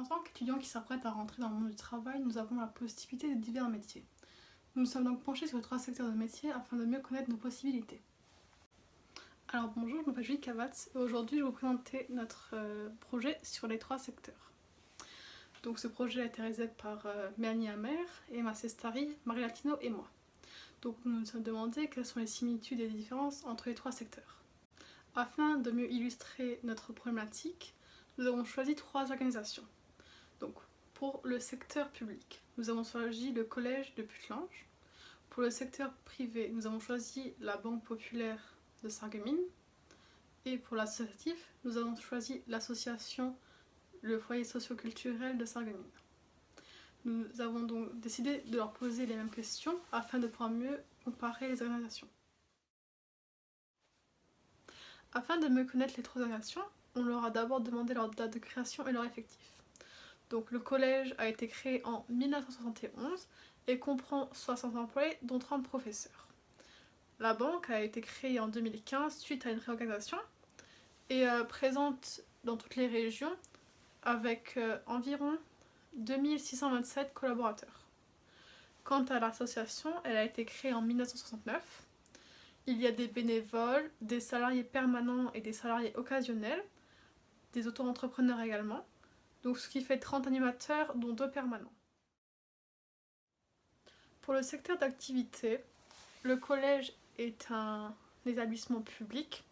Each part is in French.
En tant qu'étudiants qui s'apprêtent à rentrer dans le monde du travail, nous avons la possibilité de divers métiers. Nous nous sommes donc penchés sur les 3 secteurs de métiers afin de mieux connaître nos possibilités. Alors bonjour, je m'appelle Julie Cavatz et aujourd'hui je vais vous présenter notre projet sur les 3 secteurs. Donc ce projet a été réalisé par Mélanie Amer, Emma Sestari, Marie Latino et moi. Donc nous nous sommes demandé quelles sont les similitudes et les différences entre les 3 secteurs. Afin de mieux illustrer notre problématique, nous avons choisi 3 organisations. Donc, pour le secteur public, nous avons choisi le collège de Putelange. Pour le secteur privé, nous avons choisi la Banque populaire de Sarreguemines. Et pour l'associatif, nous avons choisi l'association Le foyer socio-culturel de Sarreguemines. Nous avons donc décidé de leur poser les mêmes questions afin de pouvoir mieux comparer les organisations. Afin de mieux connaître les 3 organisations, on leur a d'abord demandé leur date de création et leur effectif. Donc le collège a été créé en 1971 et comprend 60 employés dont 30 professeurs. La banque a été créée en 2015 suite à une réorganisation et présente dans toutes les régions avec environ 2627 collaborateurs. Quant à l'association, elle a été créée en 1969. Il y a des bénévoles, des salariés permanents et des salariés occasionnels, des auto-entrepreneurs également. Donc ce qui fait 30 animateurs, dont 2 permanents. Pour le secteur d'activité, le collège est un établissement public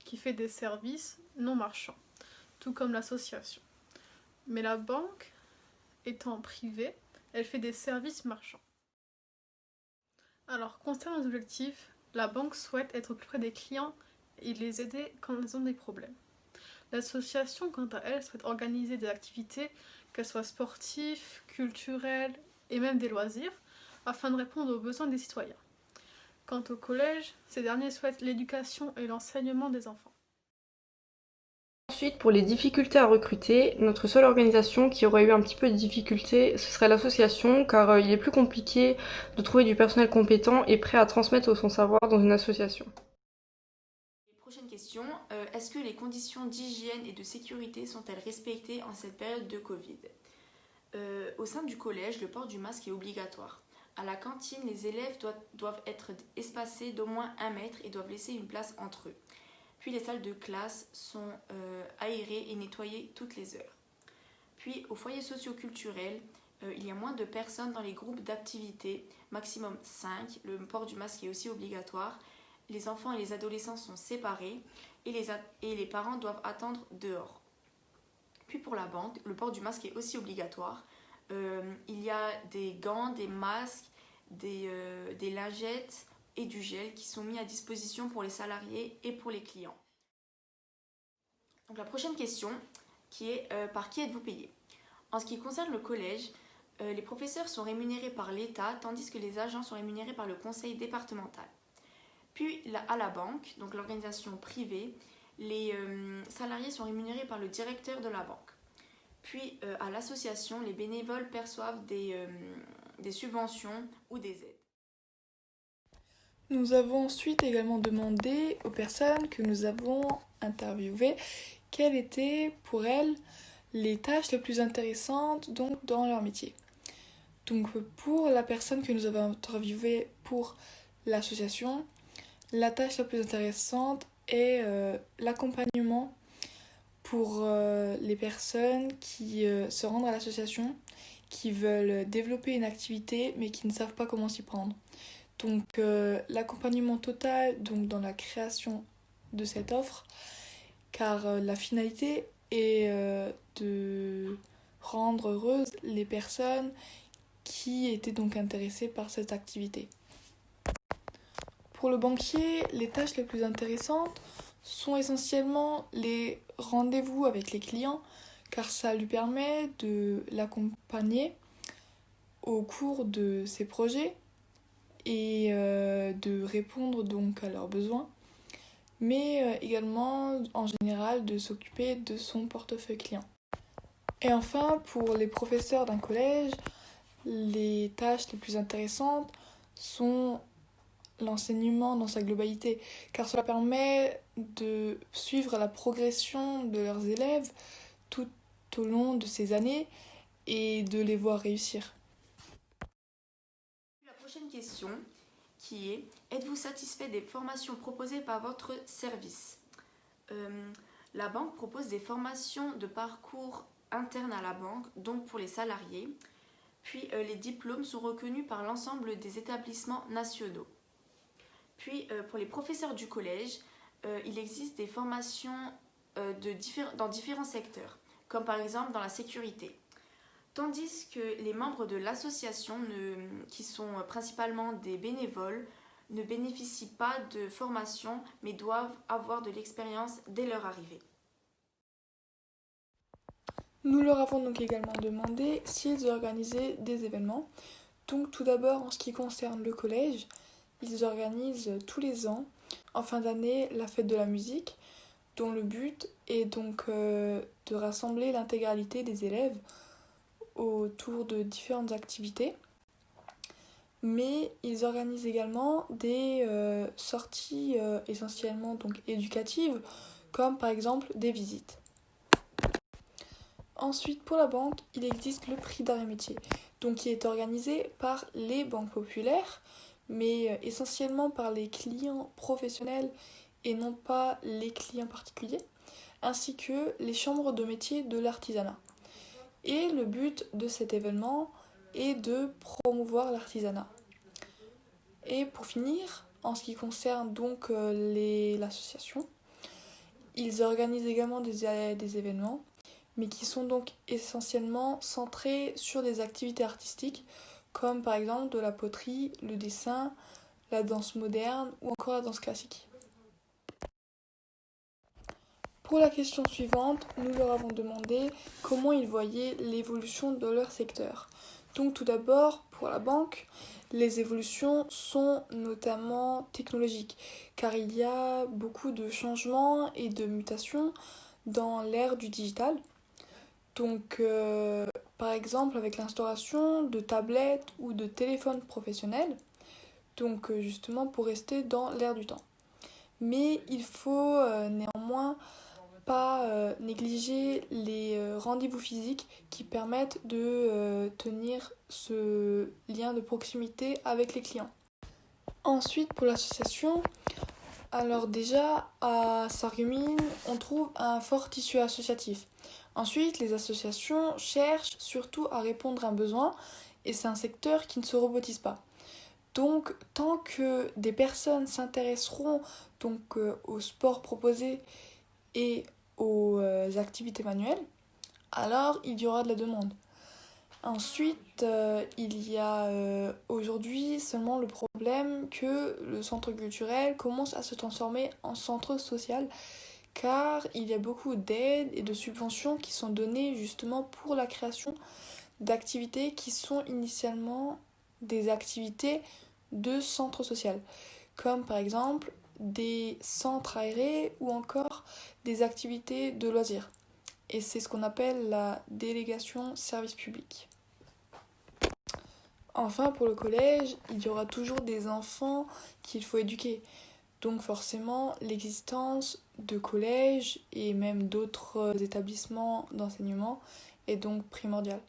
qui fait des services non marchands, tout comme l'association. Mais la banque, étant privée, elle fait des services marchands. Alors, concernant les objectifs, la banque souhaite être plus près des clients et les aider quand ils ont des problèmes. L'association, quant à elle, souhaite organiser des activités, qu'elles soient sportives, culturelles et même des loisirs, afin de répondre aux besoins des citoyens. Quant au collège, ces derniers souhaitent l'éducation et l'enseignement des enfants. Ensuite, pour les difficultés à recruter, notre seule organisation qui aurait eu un petit peu de difficultés, ce serait l'association, car il est plus compliqué de trouver du personnel compétent et prêt à transmettre son savoir dans une association. Prochaine question, est-ce que les conditions d'hygiène et de sécurité sont-elles respectées en cette période de Covid? Au sein du collège, le port du masque est obligatoire. À la cantine, les élèves doivent être espacés d'au moins 1 mètre et doivent laisser une place entre eux. Puis les salles de classe sont aérées et nettoyées toutes les heures. Puis au foyer socio-culturel, il y a moins de personnes dans les groupes d'activité, maximum 5. Le port du masque est aussi obligatoire. Les enfants et les adolescents sont séparés et les parents doivent attendre dehors. Puis pour la banque, le port du masque est aussi obligatoire. Il y a des gants, des masques, des lingettes et du gel qui sont mis à disposition pour les salariés et pour les clients. Donc la prochaine question qui est par qui êtes-vous payé? En ce qui concerne le collège, les professeurs sont rémunérés par l'État tandis que les agents sont rémunérés par le conseil départemental. Puis à la banque, donc l'organisation privée, les salariés sont rémunérés par le directeur de la banque. Puis à l'association, les bénévoles perçoivent des subventions ou des aides. Nous avons ensuite également demandé aux personnes que nous avons interviewées quelles étaient pour elles les tâches les plus intéressantes donc, dans leur métier. Donc pour la personne que nous avons interviewée pour l'association, la tâche la plus intéressante est l'accompagnement pour les personnes qui se rendent à l'association, qui veulent développer une activité mais qui ne savent pas comment s'y prendre. Donc l'accompagnement total donc, dans la création de cette offre, car la finalité est de rendre heureuses les personnes qui étaient donc intéressées par cette activité. Pour le banquier, les tâches les plus intéressantes sont essentiellement les rendez-vous avec les clients, car ça lui permet de l'accompagner au cours de ses projets et de répondre donc à leurs besoins, mais également en général de s'occuper de son portefeuille client. Et enfin, pour les professeurs d'un collège, les tâches les plus intéressantes sont l'enseignement dans sa globalité, car cela permet de suivre la progression de leurs élèves tout au long de ces années et de les voir réussir. La prochaine question qui est: êtes-vous satisfait des formations proposées par votre service? La banque propose des formations de parcours internes à la banque, donc pour les salariés. Puis les diplômes sont reconnus par l'ensemble des établissements nationaux. Puis pour les professeurs du collège, il existe des formations dans différents secteurs, comme par exemple dans la sécurité. Tandis que les membres de l'association, qui sont principalement des bénévoles, ne bénéficient pas de formation, mais doivent avoir de l'expérience dès leur arrivée. Nous leur avons donc également demandé s'ils organisaient des événements. Donc tout d'abord, en ce qui concerne le collège, ils organisent tous les ans, en fin d'année, la fête de la musique, dont le but est donc de rassembler l'intégralité des élèves autour de différentes activités. Mais ils organisent également des sorties essentiellement donc éducatives, comme par exemple des visites. Ensuite, pour la banque, il existe le prix d'art et métier, donc qui est organisé par les banques populaires, mais essentiellement par les clients professionnels et non pas les clients particuliers, ainsi que les chambres de métier de l'artisanat. Et le but de cet événement est de promouvoir l'artisanat. Et pour finir, en ce qui concerne donc l'association, ils organisent également des événements, mais qui sont donc essentiellement centrés sur des activités artistiques, comme par exemple de la poterie, le dessin, la danse moderne ou encore la danse classique. Pour la question suivante, nous leur avons demandé comment ils voyaient l'évolution de leur secteur. Donc tout d'abord, pour la banque, les évolutions sont notamment technologiques, car il y a beaucoup de changements et de mutations dans l'ère du digital. Donc par exemple avec l'instauration de tablettes ou de téléphones professionnels, donc justement pour rester dans l'ère du temps. Mais il faut néanmoins pas négliger les rendez-vous physiques qui permettent de tenir ce lien de proximité avec les clients. Ensuite, pour l'association, alors déjà à Sarreguemines, on trouve un fort tissu associatif. Ensuite, les associations cherchent surtout à répondre à un besoin et c'est un secteur qui ne se robotise pas. Donc, tant que des personnes s'intéresseront donc au sport proposé et aux activités manuelles, alors il y aura de la demande. Ensuite, il y a aujourd'hui seulement le problème que le centre culturel commence à se transformer en centre social, car il y a beaucoup d'aides et de subventions qui sont données justement pour la création d'activités qui sont initialement des activités de centre social, comme par exemple des centres aérés ou encore des activités de loisirs. Et c'est ce qu'on appelle la délégation service public. Enfin, pour le collège, il y aura toujours des enfants qu'il faut éduquer. Donc forcément, l'existence de collèges et même d'autres établissements d'enseignement est donc primordiale.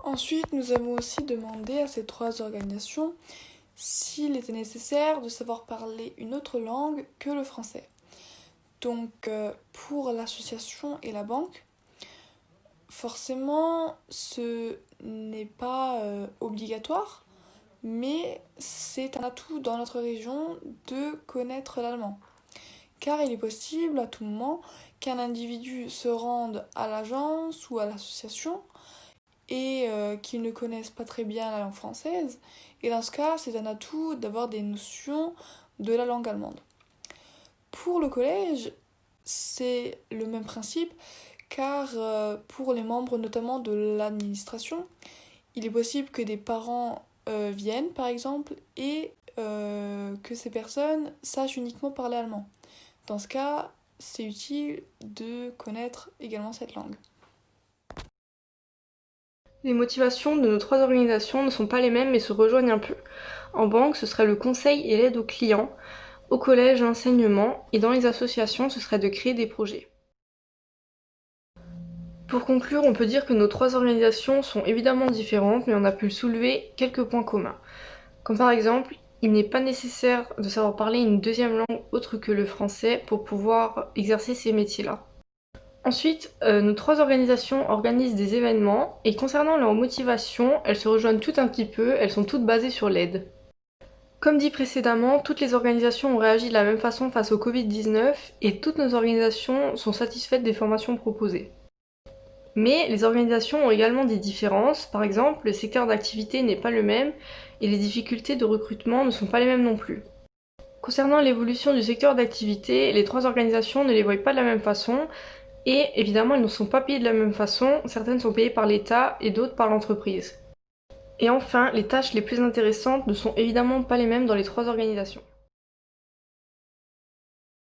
Ensuite, nous avons aussi demandé à ces 3 organisations s'il était nécessaire de savoir parler une autre langue que le français. Donc pour l'association et la banque, forcément ce n'est pas obligatoire, mais c'est un atout dans notre région de connaître l'allemand. Car il est possible à tout moment qu'un individu se rende à l'agence ou à l'association et qu'ils ne connaissent pas très bien la langue française. Et dans ce cas, c'est un atout d'avoir des notions de la langue allemande. Pour le collège, c'est le même principe, car pour les membres notamment de l'administration, il est possible que des parents viennent par exemple et que ces personnes sachent uniquement parler allemand. Dans ce cas, c'est utile de connaître également cette langue. Les motivations de nos 3 organisations ne sont pas les mêmes mais se rejoignent un peu. En banque, ce serait le conseil et l'aide aux clients. Au collège, l'enseignement. Et dans les associations, ce serait de créer des projets. Pour conclure, on peut dire que nos 3 organisations sont évidemment différentes, mais on a pu soulever quelques points communs. Comme par exemple, il n'est pas nécessaire de savoir parler une deuxième langue autre que le français pour pouvoir exercer ces métiers-là. Ensuite, nos 3 organisations organisent des événements et concernant leur motivation, elles se rejoignent toutes un petit peu, elles sont toutes basées sur l'aide. Comme dit précédemment, toutes les organisations ont réagi de la même façon face au Covid-19 et toutes nos organisations sont satisfaites des formations proposées. Mais les organisations ont également des différences, par exemple le secteur d'activité n'est pas le même et les difficultés de recrutement ne sont pas les mêmes non plus. Concernant l'évolution du secteur d'activité, les 3 organisations ne les voient pas de la même façon et évidemment elles ne sont pas payées de la même façon, certaines sont payées par l'État et d'autres par l'entreprise. Et enfin, les tâches les plus intéressantes ne sont évidemment pas les mêmes dans les 3 organisations.